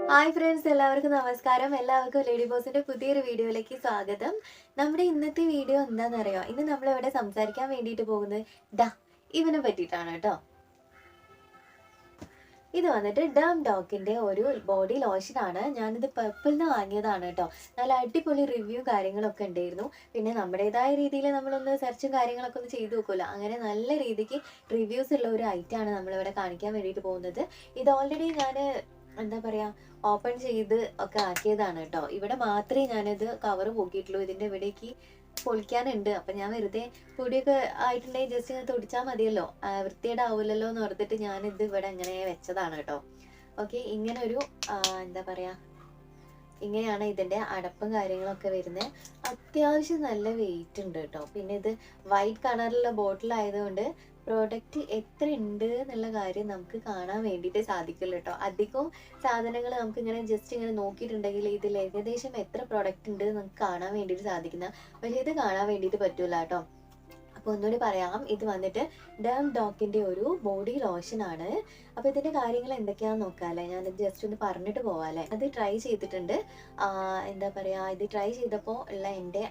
Hi friends, എല്ലാവർക്കും നമസ്കാരം. എല്ലാവർക്കും ലേഡി ബോസിന്റെ പുതിയൊരു വീഡിയോയിലേക്ക് സ്വാഗതം. നമ്മുടെ ഇന്നത്തെ വീഡിയോ എന്താണെന്നറിയോ? ഇന്ന് നമ്മൾ ഇവിടെ സംസാരിക്കാൻ വേണ്ടിയിട്ട് പോകുന്നത് ഇവനെ പറ്റിയിട്ടാണ് കേട്ടോ. ഇത് വന്നിട്ട് ഡേം ഡോക്കിന്റെ ഒരു ബോഡി ലോഷനാണ്. ഞാനിത് പർപ്പിളിന് വാങ്ങിയതാണ് കേട്ടോ. നല്ല അടിപൊളി റിവ്യൂ കാര്യങ്ങളൊക്കെ ഉണ്ടായിരുന്നു. പിന്നെ നമ്മുടേതായ രീതിയിൽ നമ്മളൊന്ന് സെർച്ചും കാര്യങ്ങളൊക്കെ ഒന്ന് ചെയ്ത് നോക്കുമല്ലോ. അങ്ങനെ നല്ല രീതിക്ക് റിവ്യൂസ് ഉള്ള ഒരു ഐറ്റമാണ് നമ്മളിവിടെ കാണിക്കാൻ വേണ്ടിയിട്ട് പോകുന്നത്. ഇത് ഓൾറെഡി ഞാൻ എന്താ പറയാ ഓപ്പൺ ചെയ്ത് ഒക്കെ ആക്കിയതാണ് കേട്ടോ. ഇവിടെ മാത്രമേ ഞാനിത് കവർ പോക്കിയിട്ടുള്ളൂ. ഇതിന്റെ ഇവിടേക്ക് പൊളിക്കാനുണ്ട്. അപ്പൊ ഞാൻ വെറുതെ പൊടിയൊക്കെ ആയിട്ടുണ്ടെങ്കിൽ ജസ്റ്റ് ഇങ്ങനെ തൊടിച്ചാൽ മതിയല്ലോ, വൃത്തികേടാവൂലല്ലോ എന്ന് ഓർത്തിട്ട് ഞാനിത് ഇവിടെ ഇങ്ങനെ വെച്ചതാണ് കേട്ടോ. ഓക്കെ, ഇങ്ങനെ ഒരു എന്താ പറയാ, ഇങ്ങനെയാണ് ഇതിന്റെ അടപ്പും കാര്യങ്ങളൊക്കെ വരുന്നത്. അത്യാവശ്യം നല്ല വെയിറ്റ് ഉണ്ട് കേട്ടോ. പിന്നെ ഇത് വൈറ്റ് കളറിലുള്ള ബോട്ടിൽ ആയതുകൊണ്ട് പ്രോഡക്റ്റ് എത്ര ഉണ്ട് എന്നുള്ള കാര്യം നമുക്ക് കാണാൻ വേണ്ടിയിട്ട് സാധിക്കില്ല കേട്ടോ. അധികവും സാധനങ്ങൾ നമുക്ക് ഇങ്ങനെ ജസ്റ്റ് ഇങ്ങനെ നോക്കിയിട്ടുണ്ടെങ്കിൽ ഇതിൽ ഏകദേശം എത്ര പ്രോഡക്റ്റ് ഉണ്ട് നമുക്ക് കാണാൻ വേണ്ടിയിട്ട് സാധിക്കുന്ന, പക്ഷേ ഇത് കാണാൻ വേണ്ടിയിട്ട് പറ്റൂല കേട്ടോ. അപ്പോൾ ഒന്നുകൂടി പറയാം, ഇത് വന്നിട്ട് ഡേം ഡോക്കിന്റെ ഒരു ബോഡി ലോഷൻ ആണ്. അപ്പോൾ ഇതിന്റെ കാര്യങ്ങൾ എന്തൊക്കെയാണെന്ന് നോക്കാല്ലേ, ഞാനിത് ജസ്റ്റ് ഒന്ന് പറഞ്ഞിട്ട് പോവാല്ലേ. അത് ട്രൈ ചെയ്തിട്ടുണ്ട്. എന്താ പറയാ, ഇത് ട്രൈ ചെയ്തപ്പോൾ ഉള്ള എൻ്റെ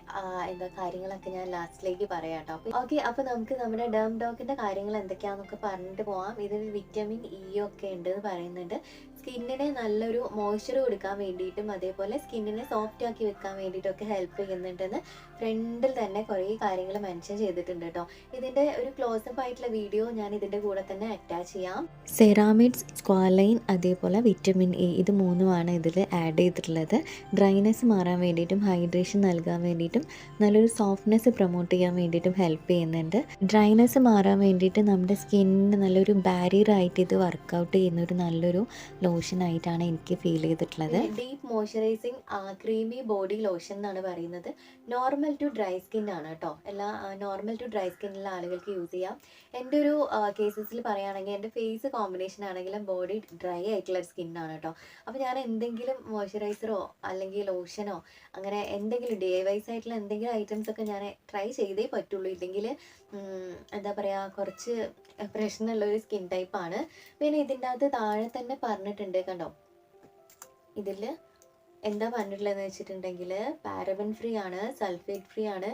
എന്താ കാര്യങ്ങളൊക്കെ ഞാൻ ലാസ്റ്റിലേക്ക് പറയാം കേട്ടോ. ഓക്കെ, അപ്പോൾ നമുക്ക് നമ്മുടെ ഡേം ഡോക്കിന്റെ കാര്യങ്ങൾ എന്തൊക്കെയാണെന്നൊക്കെ പറഞ്ഞിട്ട് പോവാം. ഇതിൽ വിറ്റമിൻ ഇ ഒക്കെ ഉണ്ട് എന്ന് പറയുന്നുണ്ട്. സ്കിന്നിനെ നല്ലൊരു മോയ്സ്ചർ കൊടുക്കാൻ വേണ്ടിയിട്ടും അതേപോലെ സ്കിന്നിനെ സോഫ്റ്റ് ആക്കി വെക്കാൻ വേണ്ടിയിട്ടൊക്കെ ഹെൽപ്പ് ചെയ്യുന്നുണ്ടെന്ന് ഫ്രണ്ടിൽ തന്നെ കുറേ കാര്യങ്ങൾ മെൻഷൻ ചെയ്തിട്ടുണ്ട് കേട്ടോ. ഇതിന്റെ ഒരു ക്ലോസപ്പ് ആയിട്ടുള്ള വീഡിയോ ഞാൻ ഇതിന്റെ കൂടെ തന്നെ അറ്റാച്ച് ചെയ്യാം. സെറാമിഡ്സ്, സ്ക്വാലൈൻ, അതേപോലെ വിറ്റമിൻ എ, ഇത് മൂന്നുമാണ് ഇതിൽ ആഡ് ചെയ്തിട്ടുള്ളത്. ഡ്രൈനെസ് മാറാൻ വേണ്ടിയിട്ടും ഹൈഡ്രേഷൻ നൽകാൻ വേണ്ടിയിട്ടും നല്ലൊരു സോഫ്റ്റ്നെസ് പ്രൊമോട്ട് ചെയ്യാൻ വേണ്ടിയിട്ടും ഹെൽപ്പ് ചെയ്യുന്നുണ്ട്. ഡ്രൈനെസ് മാറാൻ വേണ്ടിയിട്ട് നമ്മുടെ സ്കിന്നിന് നല്ലൊരു ബാരിയർ ആയിട്ട് ഇത് വർക്കൗട്ട് ചെയ്യുന്ന ഒരു നല്ലൊരു ലോഷൻ ആയിട്ടാണ് എനിക്ക് ഫീൽ ചെയ്തിട്ടുള്ളത്. Deep moisturising creamy body lotion എന്നാണ് പറയുന്നത്. നോർമൽ ടു ഡ്രൈ സ്കിൻ ആണ് കേട്ടോ. എല്ലാ നോർമൽ ടു ഡ്രൈ സ്കിന്നുള്ള ആളുകൾക്ക് യൂസ് ചെയ്യാം. എൻ്റെ ഒരു കേസസിൽ പറയുകയാണെങ്കിൽ എൻ്റെ ഫേസ് കോമ്പിനേഷൻ ആണെങ്കിലും ബോഡി ഡ്രൈ ആയിട്ടുള്ള സ്കിന്നാണ് കേട്ടോ. അപ്പോൾ ഞാൻ എന്തെങ്കിലും മോയ്സ്ചറൈസറോ അല്ലെങ്കിൽ ലോഷനോ അങ്ങനെ എന്തെങ്കിലും ഡേ വൈസ് ആയിട്ടുള്ള എന്തെങ്കിലും ഐറ്റംസ് ഒക്കെ ഞാൻ ട്രൈ ചെയ്തേ പറ്റുള്ളൂ. ഇല്ലെങ്കിൽ എന്താ പറയുക, കുറച്ച് പ്രശ്നമുള്ളൊരു സ്കിൻ ടൈപ്പാണ്. പിന്നെ ഇതിൻ്റെ അകത്ത് താഴെ തന്നെ പറഞ്ഞിട്ടുണ്ട് കണ്ടോ, ഇതിൽ എന്താ പറഞ്ഞിട്ടുള്ളതെന്ന് വെച്ചിട്ടുണ്ടെങ്കിൽ പാരബൻ ഫ്രീ ആണ്, സൾഫേറ്റ് ഫ്രീ ആണ്,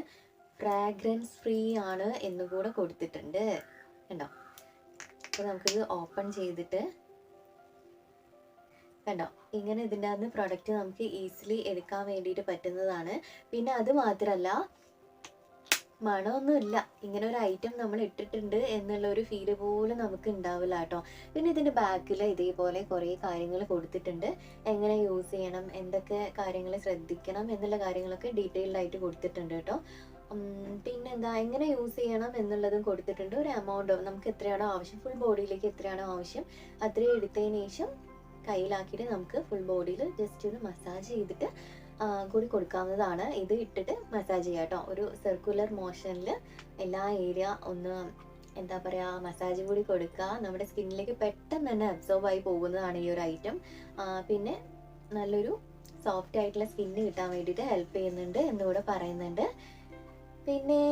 ഫ്രാഗ്രൻസ് ഫ്രീ ആണ് എന്നുകൂടെ കൊടുത്തിട്ടുണ്ട് കണ്ടോ. അപ്പോൾ നമുക്കിത് ഓപ്പൺ ചെയ്തിട്ട് കണ്ടോ, ഇങ്ങനെ ഇതിൻ്റെ അകത്ത് പ്രൊഡക്റ്റ് നമുക്ക് ഈസിലി എടുക്കാൻ വേണ്ടിയിട്ട് പറ്റുന്നതാണ്. പിന്നെ അത് മാത്രമല്ല, മണമൊന്നുമില്ല. ഇങ്ങനെ ഒരു ഐറ്റം നമ്മൾ ഇട്ടിട്ടുണ്ട് എന്നുള്ള ഒരു ഫീല് പോലും നമുക്ക് ഉണ്ടാവില്ല കേട്ടോ. പിന്നെ ഇതിൻ്റെ ബാക്കിൽ ഇതേപോലെ കുറേ കാര്യങ്ങൾ കൊടുത്തിട്ടുണ്ട്. എങ്ങനെ യൂസ് ചെയ്യണം, എന്തൊക്കെ കാര്യങ്ങൾ ശ്രദ്ധിക്കണം എന്നുള്ള കാര്യങ്ങളൊക്കെ ഡീറ്റെയിൽഡ് ആയിട്ട് കൊടുത്തിട്ടുണ്ട് കേട്ടോ. പിന്നെന്താ, എങ്ങനെ യൂസ് ചെയ്യണം എന്നുള്ളതും കൊടുത്തിട്ടുണ്ട്. ഒരു എമൗണ്ട് നമുക്ക് എത്രയാണോ ആവശ്യം, ഫുൾ ബോഡിയിലേക്ക് എത്രയാണോ ആവശ്യം അത്രയും എടുത്തതിന് ശേഷം കയ്യിലാക്കിയിട്ട് നമുക്ക് ഫുൾ ബോഡിയിൽ ജസ്റ്റ് ഒരു മസാജ് ചെയ്തിട്ട് കൂടി കൊടുക്കാവുന്നതാണ്. ഇത് ഇട്ടിട്ട് മസാജ് ചെയ്യുക കേട്ടോ. ഒരു സർക്കുലർ മോഷനിൽ എല്ലാ ഏരിയ ഒന്ന് എന്താ പറയുക മസാജ് കൂടി കൊടുക്കുക. നമ്മുടെ സ്കിന്നിലേക്ക് പെട്ടെന്ന് തന്നെ അബ്സോർബ് ആയി പോകുന്നതാണ് ഈ ഒരു ഐറ്റം. പിന്നെ നല്ലൊരു സോഫ്റ്റ് ആയിട്ടുള്ള സ്കിന്ന് കിട്ടാൻ വേണ്ടിയിട്ട് ഹെൽപ്പ് ചെയ്യുന്നുണ്ട് എന്നുകൂടെ പറയുന്നുണ്ട്. പിന്നെ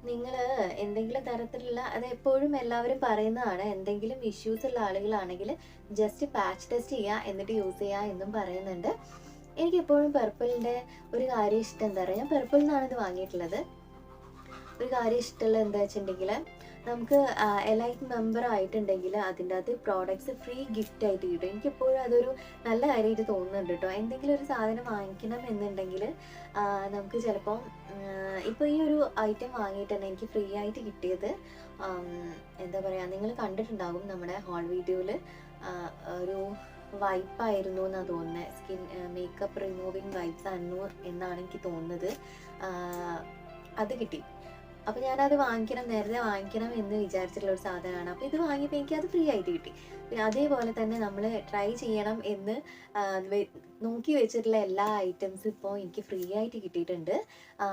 നിങ്ങൾ എന്തെങ്കിലും തരത്തിലുള്ള, അത് എപ്പോഴും എല്ലാവരും പറയുന്നതാണ്, എന്തെങ്കിലും ഇഷ്യൂസ് ഉള്ള ആളുകളാണെങ്കിൽ ജസ്റ്റ് പാച്ച് ടെസ്റ്റ് ചെയ്യുക എന്നിട്ട് യൂസ് ചെയ്യുക എന്നും പറയുന്നുണ്ട്. എനിക്കെപ്പോഴും പെർപ്പിളിൻ്റെ ഒരു കാര്യം ഇഷ്ടം എന്താ പറയുക, ഞാൻ പെർപ്പിളിൽ നിന്നാണ് ഇത് വാങ്ങിയിട്ടുള്ളത്. ഒരു കാര്യം ഇഷ്ടമുള്ള എന്താ വെച്ചിട്ടുണ്ടെങ്കിൽ, നമുക്ക് എലൈറ്റ് മെമ്പർ ആയിട്ടുണ്ടെങ്കിൽ അതിൻ്റെ അകത്ത് പ്രോഡക്ട്സ് ഫ്രീ ഗിഫ്റ്റ് ആയിട്ട് കിട്ടും. എനിക്കെപ്പോഴും അതൊരു നല്ല കാര്യമായിട്ട് തോന്നുന്നുണ്ട് കേട്ടോ. എന്തെങ്കിലും ഒരു സാധനം വാങ്ങിക്കണം എന്നുണ്ടെങ്കിൽ നമുക്ക് ചിലപ്പം ഇപ്പോൾ ഈ ഒരു ഐറ്റം വാങ്ങിയിട്ട് തന്നെ എനിക്ക് ഫ്രീ ആയിട്ട് കിട്ടിയത് എന്താ പറയുക, നിങ്ങൾ കണ്ടിട്ടുണ്ടാകും നമ്മുടെ ഹോൾ വീഡിയോയിൽ ഒരു വൈപ്പായിരുന്നു എന്നാണ് തോന്നുന്നത്. Skin makeup removing wipes Annoor എന്നാണ് എനിക്ക് തോന്നുന്നത്. അത് കിട്ടി. അപ്പോൾ ഞാനത് വാങ്ങിക്കണം, നേരത്തെ വാങ്ങിക്കണം എന്ന് വിചാരിച്ചിട്ടുള്ള ഒരു സാധനമാണ്. അപ്പോൾ ഇത് വാങ്ങിയപ്പോൾ എനിക്കത് ഫ്രീ ആയിട്ട് കിട്ടി. പിന്നെ അതേപോലെ തന്നെ നമ്മൾ ട്രൈ ചെയ്യണം എന്ന് നോക്കി വെച്ചിട്ടുള്ള എല്ലാ ഐറ്റംസും ഇപ്പോൾ എനിക്ക് ഫ്രീ ആയിട്ട് കിട്ടിയിട്ടുണ്ട്.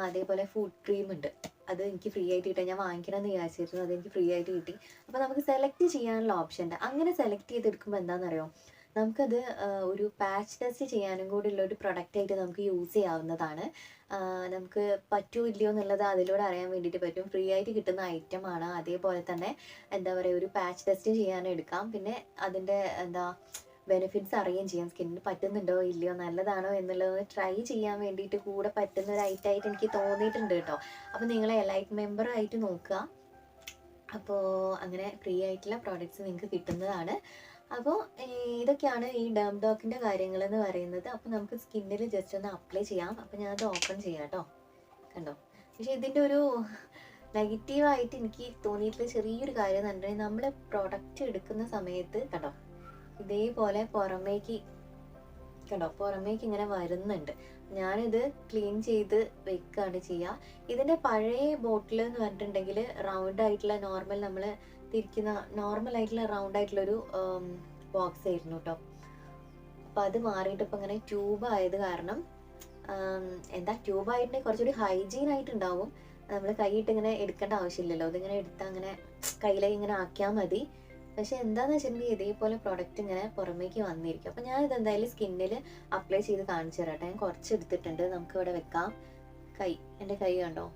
അതേപോലെ ഫുഡ് ക്രീം ഉണ്ട്, അത് എനിക്ക് ഫ്രീ ആയിട്ട് കിട്ടാൻ ഞാൻ വാങ്ങിക്കണം എന്ന് വിചാരിച്ചിരുന്നു, അതെനിക്ക് ഫ്രീ ആയിട്ട് കിട്ടി. അപ്പോൾ നമുക്ക് സെലക്ട് ചെയ്യാനുള്ള ഓപ്ഷൻ ഉണ്ട്. അങ്ങനെ സെലക്ട് ചെയ്തെടുക്കുമ്പോൾ എന്താണെന്നറിയോ, നമുക്കത് ഒരു പാച്ച് ടെസ്റ്റ് ചെയ്യാനും കൂടി ഉള്ള ഒരു പ്രൊഡക്റ്റായിട്ട് നമുക്ക് യൂസ് ചെയ്യാവുന്നതാണ്. നമുക്ക് പറ്റുമോ ഇല്ലയോ എന്നുള്ളത് അതിലൂടെ അറിയാൻ വേണ്ടിയിട്ട് പറ്റും. ഫ്രീ ആയിട്ട് കിട്ടുന്ന ഐറ്റമാണ്. അതേപോലെ തന്നെ എന്താ പറയുക, ഒരു പാച്ച് ടെസ്റ്റ് ചെയ്യാനും എടുക്കാം. പിന്നെ അതിൻ്റെ എന്താ ബെനിഫിറ്റ്സ് അറിയുകയും ചെയ്യാം. സ്കിന്നിന് പറ്റുന്നുണ്ടോ ഇല്ലയോ, നല്ലതാണോ എന്നുള്ളത് ട്രൈ ചെയ്യാൻ വേണ്ടിയിട്ട് കൂടെ പറ്റുന്ന ഒരു ഐറ്റമായിട്ട് എനിക്ക് തോന്നിയിട്ടുണ്ട് കേട്ടോ. അപ്പോൾ നിങ്ങൾ എലൈറ്റ് മെമ്പറായിട്ട് നോക്കുക. അപ്പോൾ അങ്ങനെ ഫ്രീ ആയിട്ടുള്ള പ്രോഡക്റ്റ്സ് നിങ്ങൾക്ക് കിട്ടുന്നതാണ്. അപ്പോൾ ഇതൊക്കെയാണ് ഈ ഡോക്കിൻ്റെ കാര്യങ്ങളെന്ന് പറയുന്നത്. അപ്പോൾ നമുക്ക് സ്കിന്നിൽ ജസ്റ്റ് ഒന്ന് അപ്ലൈ ചെയ്യാം. അപ്പോൾ ഞാനത് ഓപ്പൺ ചെയ്യാം കേട്ടോ. കണ്ടോ? പക്ഷേ ഇതിൻ്റെ ഒരു നെഗറ്റീവായിട്ട് എനിക്ക് തോന്നിയിട്ടുള്ള ചെറിയൊരു കാര്യം എന്ന് പറഞ്ഞിട്ടുണ്ടെങ്കിൽ, നമ്മൾ പ്രോഡക്റ്റ് എടുക്കുന്ന സമയത്ത് കണ്ടോ ഇതേപോലെ പുറമേക്ക് ഇങ്ങനെ വരുന്നുണ്ട്. ഞാനിത് ക്ലീൻ ചെയ്ത് വെക്കുകയാണ് ചെയ്യുക. ഇതിൻ്റെ പഴയ ബോട്ടിൽ എന്ന് പറഞ്ഞിട്ടുണ്ടെങ്കിൽ റൗണ്ട് ആയിട്ടുള്ള നോർമൽ നമ്മൾ തിരിക്കുന്ന നോർമലായിട്ടുള്ള റൗണ്ട് ആയിട്ടുള്ളൊരു ബോക്സ് ആയിരുന്നു കേട്ടോ. അപ്പോൾ അത് മാറിയിട്ട് ഇപ്പം ഇങ്ങനെ ട്യൂബ് ആയത് കാരണം എന്താ ട്യൂബായിട്ടുണ്ടെങ്കിൽ കുറച്ചുകൂടി ഹൈജീൻ ആയിട്ടുണ്ടാവും. നമ്മൾ കൈയിട്ട് ഇങ്ങനെ എടുക്കേണ്ട ആവശ്യമില്ലല്ലോ. അതിങ്ങനെ എടുത്താൽ അങ്ങനെ കയ്യിലേക്ക് ഇങ്ങനെ ആക്കിയാൽ മതി. പക്ഷെ എന്താണെന്ന് വെച്ചിട്ടുണ്ടെങ്കിൽ ഇതേപോലെ പ്രൊഡക്റ്റ് ഇങ്ങനെ പുറമേക്ക് വന്നിരിക്കും. അപ്പോൾ ഞാൻ ഇതെന്തായാലും സ്കിന്നിൽ അപ്ലൈ ചെയ്ത് കാണിച്ചു തരാട്ടെ. ഞാൻ കുറച്ച് എടുത്തിട്ടുണ്ട്, നമുക്കിവിടെ വെക്കാം. എൻ്റെ കൈ കണ്ടോ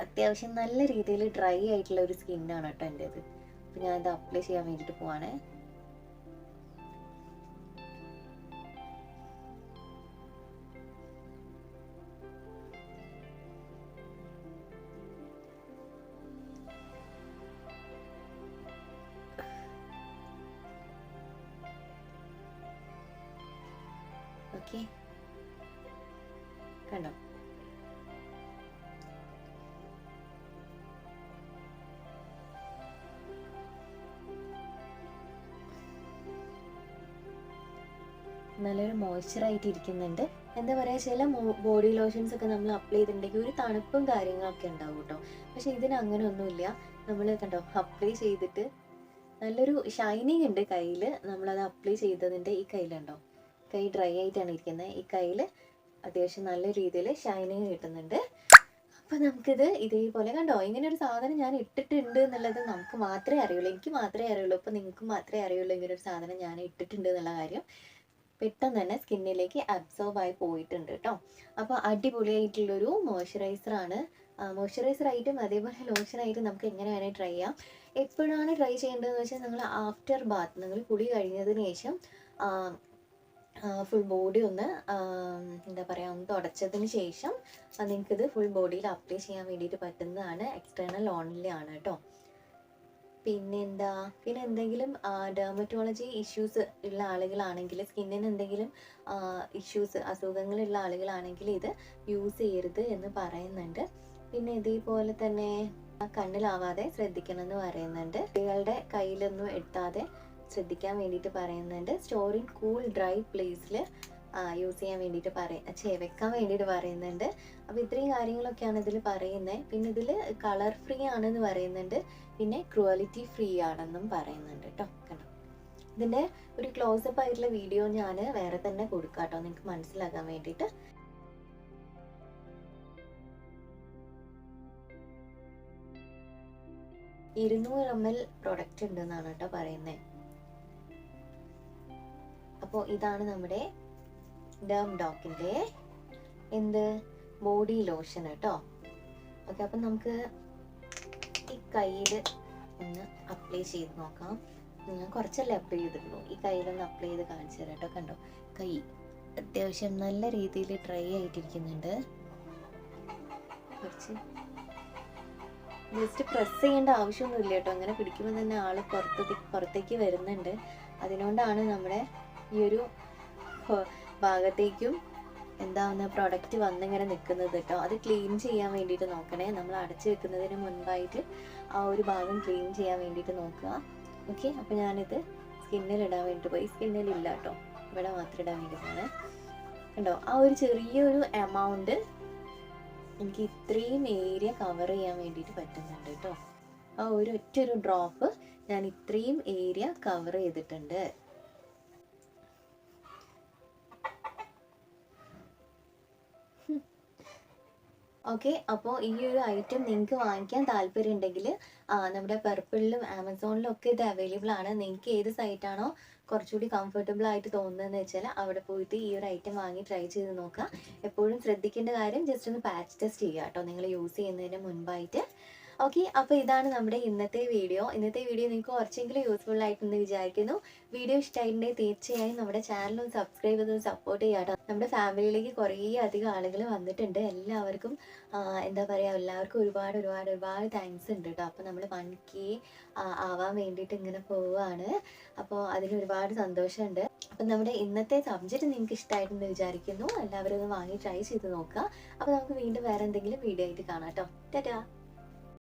അത്യാവശ്യം നല്ല രീതിയിൽ ഡ്രൈ ആയിട്ടുള്ള ഒരു സ്കിന്നാണ് കേട്ടോ എൻ്റേത്. അപ്പോൾ ഞാനിത് അപ്ലൈ ചെയ്യാൻ വേണ്ടിയിട്ട് പോവാണേ. ഓക്കെ, കണ്ടോ? നല്ലൊരു മോയ്സ്ചറായിട്ട് ഇരിക്കുന്നുണ്ട്. എന്താ പറയുക, ചില ബോഡി ലോഷൻസ് ഒക്കെ നമ്മൾ അപ്ലൈ ചെയ്തിട്ടുണ്ടെങ്കിൽ ഒരു തണുപ്പും കാര്യങ്ങളൊക്കെ ഉണ്ടാവും കേട്ടോ. പക്ഷെ ഇതിന് അങ്ങനെ ഒന്നുമില്ല. നമ്മൾ കണ്ടോ അപ്ലൈ ചെയ്തിട്ട് നല്ലൊരു ഷൈനിങ് ഉണ്ട് കയ്യിൽ. നമ്മളത് അപ്ലൈ ചെയ്തതിൻ്റെ ഈ കയ്യിലുണ്ടോ, കൈ ഡ്രൈ ആയിട്ടാണ് ഇരിക്കുന്നത്. ഈ കയ്യിൽ അത്യാവശ്യം നല്ല രീതിയിൽ ഷൈനിങ് കിട്ടുന്നുണ്ട്. അപ്പോൾ നമുക്കിത് ഇതേപോലെ കണ്ടോ, ഇങ്ങനെ ഒരു സാധനം ഞാൻ ഇട്ടിട്ടുണ്ട് എന്നുള്ളത് നമുക്ക് മാത്രമേ അറിയുള്ളൂ, എനിക്ക് മാത്രമേ അറിയുള്ളൂ. അപ്പോൾ നിങ്ങൾക്ക് മാത്രമേ അറിയുള്ളൂ ഇങ്ങനെ ഒരു സാധനം ഞാൻ ഇട്ടിട്ടുണ്ട് എന്നുള്ള കാര്യം. പെട്ടെന്ന് തന്നെ സ്കിന്നിലേക്ക് അബ്സോർബ് ആയി പോയിട്ടുണ്ട് കേട്ടോ. അപ്പോൾ അടിപൊളിയായിട്ടുള്ളൊരു മോയ്സ്ചറൈസറാണ്. മോയ്സ്ചറൈസറായിട്ടും അതേപോലെ ലോഷനായിട്ടും നമുക്ക് എങ്ങനെ വേണേൽ ട്രൈ ചെയ്യാം. എപ്പോഴാണ് ട്രൈ ചെയ്യേണ്ടതെന്ന് വെച്ചാൽ, നിങ്ങൾ ആഫ്റ്റർ ബാത്ത്, നിങ്ങൾ കുളി കഴിഞ്ഞതിന് ശേഷം ഫുൾ ബോഡി ഒന്ന് എന്താ പറയുക ഒന്ന് തുടച്ചതിന് ശേഷം നിങ്ങൾക്കിത് ഫുൾ ബോഡിയിൽ അപ്ലൈ ചെയ്യാൻ വേണ്ടിയിട്ട് പറ്റുന്നതാണ്. എക്സ്റ്റേണൽ ഓൺലി ആണ് കേട്ടോ. പിന്നെ എന്തെങ്കിലും ഡെർമറ്റോളജി ഇഷ്യൂസ് ഉള്ള ആളുകളാണെങ്കിൽ, സ്കിന്നിന് എന്തെങ്കിലും അസുഖങ്ങളുള്ള ആളുകളാണെങ്കിൽ ഇത് യൂസ് ചെയ്യരുത് എന്ന് പറയുന്നുണ്ട്. പിന്നെ ഇതേപോലെ തന്നെ കണ്ണിലാവാതെ ശ്രദ്ധിക്കണം എന്ന് പറയുന്നുണ്ട്. കുട്ടികളുടെ കയ്യിലൊന്നും എത്താതെ ശ്രദ്ധിക്കാൻ വേണ്ടിയിട്ട് പറയുന്നുണ്ട്. സ്റ്റോർ ഇൻ കൂൾ ഡ്രൈ പ്ലേസിൽ യൂസ് ചെയ്യാൻ വേണ്ടിയിട്ട് വെക്കാൻ വേണ്ടിയിട്ട് പറയുന്നുണ്ട്. അപ്പോൾ ഇത്രയും കാര്യങ്ങളൊക്കെയാണ് ഇതിൽ പറയുന്നത്. പിന്നെ ഇതിൽ കളർ ഫ്രീ ആണെന്ന് പറയുന്നുണ്ട്. പിന്നെ ക്രുവലിറ്റി ഫ്രീ ആണെന്നും പറയുന്നുണ്ട് കേട്ടോ. കണ്ടോ, ഇതിൻ്റെ ഒരു ക്ലോസപ്പ് ആയിട്ടുള്ള വീഡിയോ ഞാൻ വേറെ തന്നെ കൊടുക്കാം കേട്ടോ, നിങ്ങൾക്ക് മനസ്സിലാക്കാൻ വേണ്ടിയിട്ട്. ml പ്രൊഡക്റ്റ് ഉണ്ടെന്നാണ് കേട്ടോ പറയുന്നത്. അപ്പോൾ ഇതാണ് നമ്മുടെ ഡോക്കിൻ്റെ ബോഡി ലോഷൻ കേട്ടോ. ഓക്കെ, അപ്പം നമുക്ക് ഈ കയ്യിൽ ഒന്ന് അപ്ലൈ ചെയ്ത് നോക്കാം. ഞാൻ കുറച്ചല്ലേ അപ്ലൈ ചെയ്തിട്ടുള്ളൂ. ഈ കയ്യിലൊന്ന് അപ്ലൈ ചെയ്ത് കാണിച്ചു തരാം കേട്ടോ. കണ്ടോ, കൈ അത്യാവശ്യം നല്ല രീതിയിൽ ഡ്രൈ ആയിട്ടിരിക്കുന്നുണ്ട്. കുറച്ച് ജസ്റ്റ് പ്രസ് ചെയ്യേണ്ട ആവശ്യമൊന്നുമില്ല കേട്ടോ. അങ്ങനെ പിടിക്കുമ്പോൾ തന്നെ ആൾ പുറത്തേക്ക് വരുന്നുണ്ട്. അതിനോണ്ടാണ് നമ്മുടെ ഈ ഒരു ഭാഗത്തേക്കും പ്രൊഡക്റ്റ് വന്നിങ്ങനെ നിൽക്കുന്നത് കേട്ടോ. അത് ക്ലീൻ ചെയ്യാൻ വേണ്ടിയിട്ട് നോക്കണേ. നമ്മൾ അടച്ചു വെക്കുന്നതിന് മുൻപായിട്ട് ആ ഒരു ഭാഗം ക്ലീൻ ചെയ്യാൻ വേണ്ടിയിട്ട് നോക്കുക. ഓക്കെ, അപ്പോൾ ഞാനിത് സ്കിന്നിലിടാൻ വേണ്ടിയിട്ട് പോയി. സ്കിന്നിലില്ല കേട്ടോ, ഇവിടെ മാത്രം ഇടാൻ വേണ്ടിയിട്ടാണ്. കണ്ടോ, ആ ഒരു ചെറിയൊരു എമൗണ്ട് എനിക്ക് ഇത്രയും ഏരിയ കവർ ചെയ്യാൻ വേണ്ടിയിട്ട് പറ്റുന്നുണ്ട് കേട്ടോ. ആ ഒറ്റൊരു ഡ്രോപ്പ് ഞാൻ ഇത്രയും ഏരിയ കവർ ചെയ്തിട്ടുണ്ട്. ഓക്കെ, അപ്പോൾ ഈ ഒരു ഐറ്റം നിങ്ങൾക്ക് വാങ്ങിക്കാൻ താല്പര്യം ഉണ്ടെങ്കിൽ നമ്മുടെ പർപ്പിളിലും ആമസോണിലും ഒക്കെ ഇത് അവൈലബിൾ ആണ്. നിങ്ങൾക്ക് ഏത് സൈറ്റാണോ കുറച്ചുകൂടി കംഫർട്ടബിൾ ആയിട്ട് തോന്നുന്നതെന്ന് വെച്ചാൽ അവിടെ പോയിട്ട് ഈ ഒരു ഐറ്റം വാങ്ങി ട്രൈ ചെയ്ത് നോക്കുക. എപ്പോഴും ശ്രദ്ധിക്കേണ്ട കാര്യം ജസ്റ്റ് ഒന്ന് പാച്ച് ടെസ്റ്റ് ചെയ്യുക കേട്ടോ, നിങ്ങൾ യൂസ് ചെയ്യുന്നതിന് മുൻപായിട്ട്. ഓക്കെ. അപ്പോൾ ഇതാണ് നമ്മുടെ ഇന്നത്തെ വീഡിയോ. ഇന്നത്തെ വീഡിയോ നിങ്ങൾക്ക് കുറച്ചെങ്കിലും യൂസ്ഫുൾ ആയിട്ടുണ്ടെന്ന് വിചാരിക്കുന്നു. വീഡിയോ ഇഷ്ടമായിട്ടുണ്ടെങ്കിൽ തീർച്ചയായും നമ്മുടെ ചാനൽ ഒന്ന് സബ്സ്ക്രൈബ് ചെയ്ത് സപ്പോർട്ട് ചെയ്യാം ട്ടോ. നമ്മുടെ ഫാമിലിയിലേക്ക് കുറേ അധികം ആളുകൾ വന്നിട്ടുണ്ട്. എല്ലാവർക്കും എന്താ പറയുക, എല്ലാവർക്കും ഒരുപാട് താങ്ക്സ് ഉണ്ട് ട്ടോ. അപ്പോൾ നമ്മൾ 1K ആവാൻ വേണ്ടിയിട്ട് ഇങ്ങനെ പോവുകയാണ്. അപ്പോൾ അതിന് ഒരുപാട് സന്തോഷമുണ്ട്. അപ്പം നമ്മുടെ ഇന്നത്തെ സബ്ജക്റ്റ് നിങ്ങൾക്ക് ഇഷ്ടമായിട്ടുണ്ടെന്ന് വിചാരിക്കുന്നു. എല്ലാവരും ഒന്ന് വാങ്ങി ട്രൈ ചെയ്ത് നോക്കുക. അപ്പോൾ നമുക്ക് വീണ്ടും വേറെ എന്തെങ്കിലും വീഡിയോ ആയിട്ട് കാണാം ട്ടോ. ടാറ്റാ.